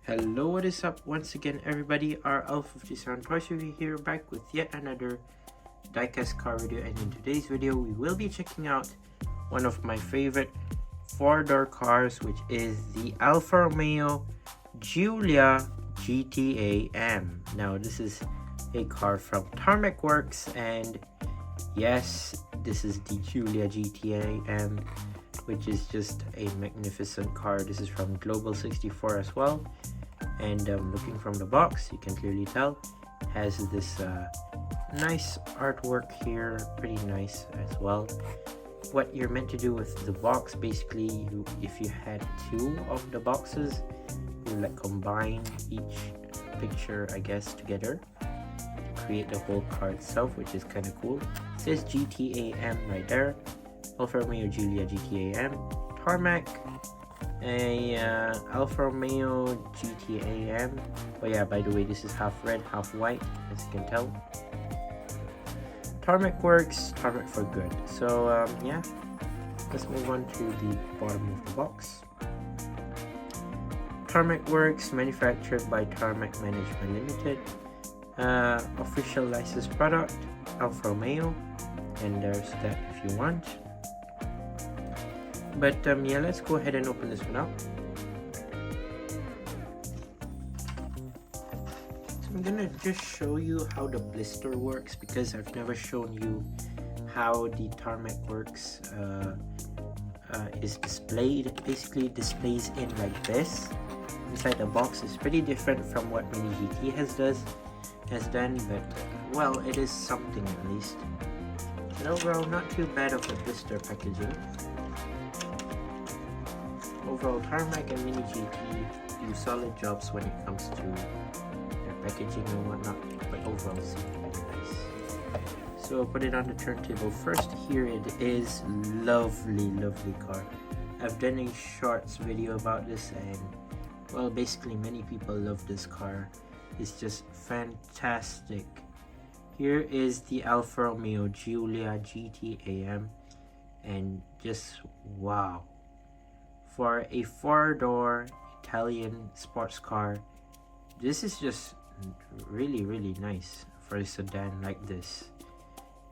Hello, what is up once again everybody, our L57 Toys Review here, back with yet another diecast car video. And in today's video we will be checking out one of my favorite four-door cars, which is the Alfa Romeo Giulia GTAm. Now this is a car from Tarmacworks, and yes, this is the Giulia GTAm, which is just a magnificent car. This is from Global 64 as well, and looking from the box you can clearly tell has this nice artwork here, pretty nice as well. What you're meant to do with the box, basically, if you had two of the boxes, you like combine each picture, I guess, together to create the whole car itself, which is kind of cool. It says GTAm right there, Alfa Romeo Giulia GTAm, Tarmac, a Alfa Romeo GTAm. Oh yeah, by the way, this is half red, half white, as you can tell. Tarmacworks, Tarmac for good. So yeah, let's move on to the bottom of the box. Tarmacworks, manufactured by Tarmac Management Limited. Official licensed product, Alfa Romeo, and there's that if you want. But yeah, let's go ahead and open this one up. So I'm gonna just show you how the blister works, because I've never shown you how the Tarmacworks is displayed. It basically displays in like this. Inside the box is pretty different from what Mini GT has done, but well, it is something at least. But overall, not too bad of the blister packaging. Overall, Tarmac and Mini GT do solid jobs when it comes to their packaging and whatnot, but overall it's really nice. So put it on the turntable first. Here it is. Lovely car. I've done a shorts video about this, and well, basically many people love this car. It's just fantastic. Here is the Alfa Romeo Giulia GTAm, and just wow. For a four-door Italian sports car, this is just really nice for a sedan like this.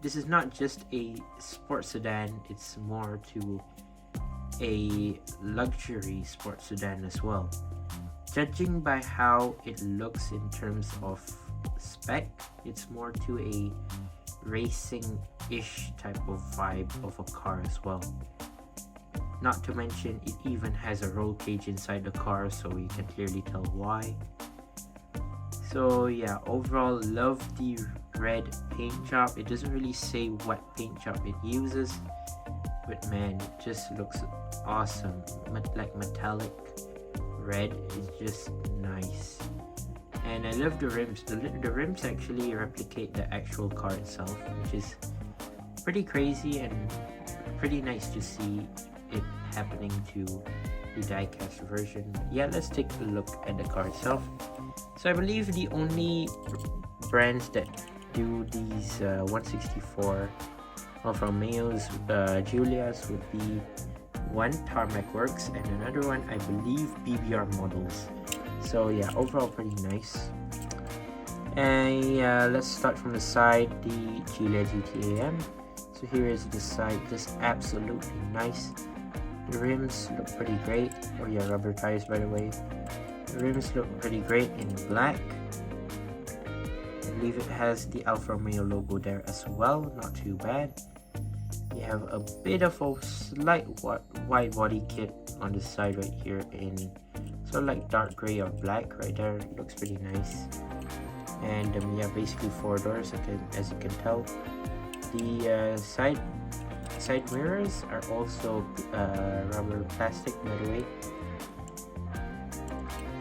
This is not just a sports sedan, it's more to a luxury sports sedan as well. Judging by how it looks in terms of spec, it's more to a racing-ish type of vibe of a car as well. Not to mention, it even has a roll cage inside the car, so you can clearly tell why. So yeah, overall love the red paint job. It doesn't really say what paint job it uses, but man, it just looks awesome. Like metallic red is just nice. And I love the rims. The rims actually replicate the actual car itself, which is pretty crazy and pretty nice to see it happening to the diecast version. Yeah, let's take a look at the car itself. So I believe the only brands that do these 164 Alfa Romeo's Giulias would be one Tarmacworks and another one, I believe, BBR models. So yeah, overall pretty nice. And yeah, let's start from the side, the Giulia GTAm. So here is the side, just absolutely nice. The rims look pretty great. Oh yeah, rubber tires, by the way. The rims look pretty great in black. I believe it has the Alfa Romeo logo there as well, not too bad. You have a bit of a slight wide body kit on the side right here in sort of like dark gray or black right there. It looks pretty nice. And yeah, basically four doors, as you can tell. The side mirrors are also rubber plastic, by the way.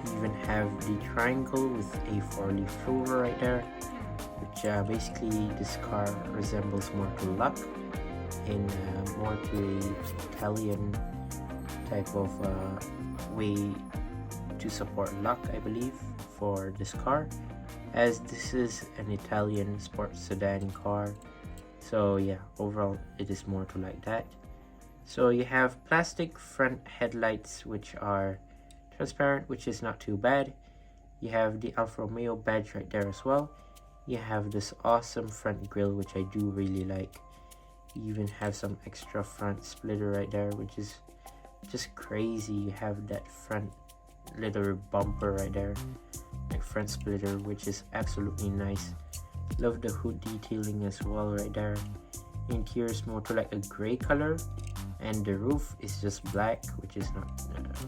You even have the triangle with a 4-leaf clover right there, which basically this car resembles more to luck, in more to a Italian type of way to support luck, I believe, for this car, as this is an Italian sports sedan car. So yeah, overall it is more to like that. So you have plastic front headlights which are transparent, which is not too bad. You have the Alfa Romeo badge right there as well. You have this awesome front grille, which I do really like. You even have some extra front splitter right there, which is just crazy. You have that front little bumper right there, like front splitter, which is absolutely nice. Love the hood detailing as well right there. Interior is more to like a gray color, and the roof is just black, which is not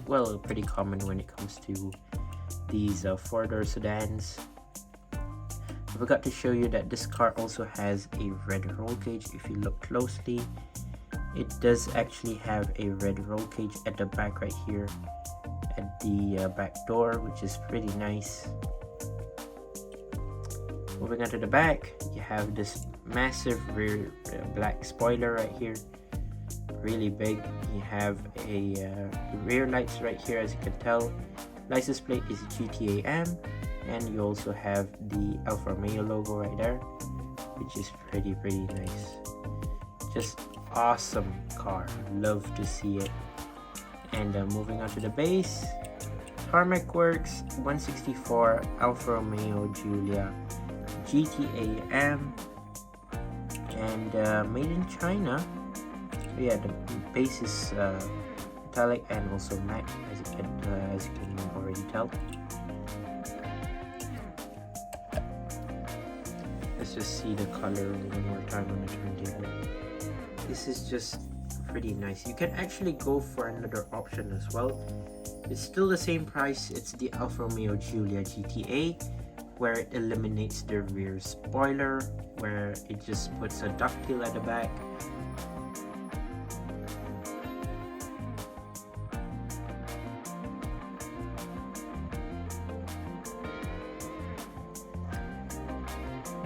well, pretty common when it comes to these four-door sedans. I forgot to show you that this car also has a red roll cage. If you look closely, it does actually have a red roll cage at the back right here at the back door, which is pretty nice. Moving on to the back, you have this massive rear black spoiler right here, really big. You have a rear lights right here, as you can tell. License plate is GTAm, and you also have the Alfa Romeo logo right there, which is pretty nice. Just awesome car, love to see it. And moving on to the base, Tarmacworks 164 Alfa Romeo Giulia GTAm, and made in China. So yeah, the base is metallic and also matte, as you can already tell. Let's just see the color one more time on the turntable. This is just pretty nice. You can actually go for another option as well. It's still the same price. It's the Alfa Romeo Giulia GTA, where it eliminates the rear spoiler, where it just puts a ducktail at the back.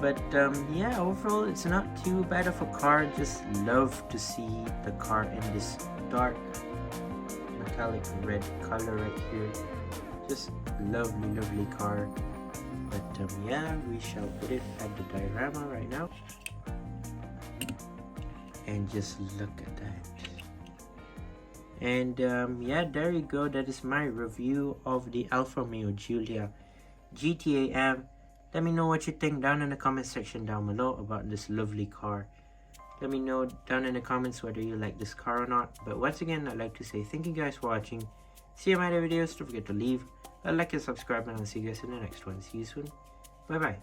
But yeah, overall it's not too bad of a car. Just love to see the car in this dark metallic red color right here. Just lovely car. But yeah, we shall put it at the diorama right now, and just look at that. And yeah, there you go. That is my review of the Alfa Romeo Giulia GTAm. Let me know what you think down in the comment section down below about this lovely car. Let me know down in the comments whether you like this car or not. But once again, I'd like to say thank you guys for watching. See you in my other videos. Don't forget to leave a like and subscribe, and I'll see you guys in the next one. See you soon. Bye bye.